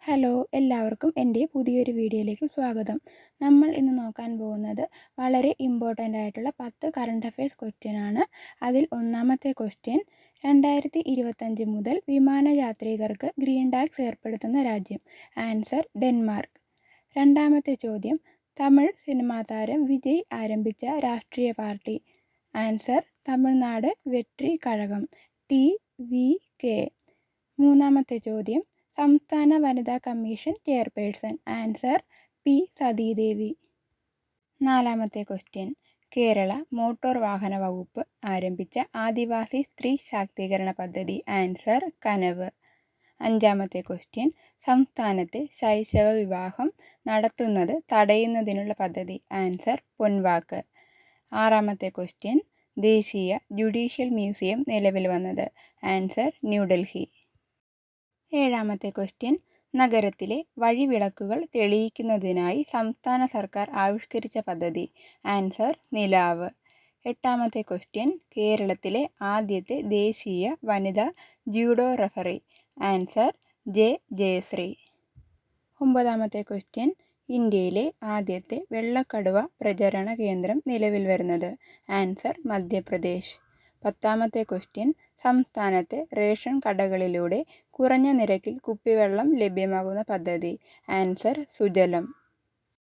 Hello, എല്ലാവർക്കും എൻ്റെ പുതിയൊരു വീഡിയോയിലേക്ക് സ്വാഗതം. നമ്മൾ ഇന്ന് നോക്കാൻ പോകുന്നത് വളരെ ഇമ്പോർട്ടൻ്റ് ആയിട്ടുള്ള 10 കറണ്ട് അഫയേഴ്സ് ക്വസ്റ്റ്യൻ ആണ്. അതിൽ ഒന്നാമത്തെ ക്വസ്റ്റ്യൻ, 2025 മുതൽ വിമാനയാത്രികർക്ക് ഗ്രീൻ ടാക്സ് ഏർപ്പെടുത്തുന്ന രാജ്യം. Answer Denmark. രണ്ടാമത്തെ ചോദ്യം, തമിഴ് സിനിമാ താരം വിജയ് ആരംഭിച്ച രാഷ്ട്രീയ party. Answer Tamil Nadu Vettri Kazhagam TVK. മൂന്നാമത്തെ ചോദ്യം, സംസ്ഥാന വനിതാ commission chairperson. Answer P Sathidevi. നാലാമത്തെ ക്വസ്റ്റ്യൻ, കേരള മോട്ടോർ വാഹന വകുപ്പ് ആരംഭിച്ച ആദിവാസി സ്ത്രീ ശാക്തീകരണ പദ്ധതി. ആൻസർ കനവ്. അഞ്ചാമത്തെ ക്വസ്റ്റ്യൻ, സംസ്ഥാനത്തെ ശൈശവ വിവാഹം നടത്തുന്നത് തടയുന്നതിനുള്ള പദ്ധതി. ആൻസർ പൊൻവാക്ക്. ആറാമത്തെ ക്വസ്റ്റ്യൻ, ദേശീയ ജുഡീഷ്യൽ മ്യൂസിയം നിലവിൽ വന്നത്. ആൻസർ ന്യൂഡൽഹി. ഏഴാമത്തെ ക്വസ്റ്റ്യൻ, നഗരത്തിലെ വഴിവിളക്കുകൾ തെളിയിക്കുന്നതിനായി സംസ്ഥാന സർക്കാർ ആവിഷ്കരിച്ച പദ്ധതി. ആൻസർ നിലാവ്. എട്ടാമത്തെ ക്വസ്റ്റ്യൻ, കേരളത്തിലെ ആദ്യത്തെ ദേശീയ വനിതാ judo referee. Answer J Jayasree. ഒമ്പതാമത്തെ ക്വസ്റ്റ്യൻ, ഇന്ത്യയിലെ ആദ്യത്തെ വെള്ളക്കടുവ പ്രജനന കേന്ദ്രം നിലവിൽ വരുന്നത്. ആൻസർ മധ്യപ്രദേശ്. പത്താമത്തെ ക്വസ്റ്റ്യൻ, സംസ്ഥാനത്തെ റേഷൻ കടകളിലൂടെ കുറഞ്ഞ നിരക്കിൽ കുപ്പിവെള്ളം ലഭ്യമാകുന്ന പദ്ധതി. ആൻസർ സുജലം.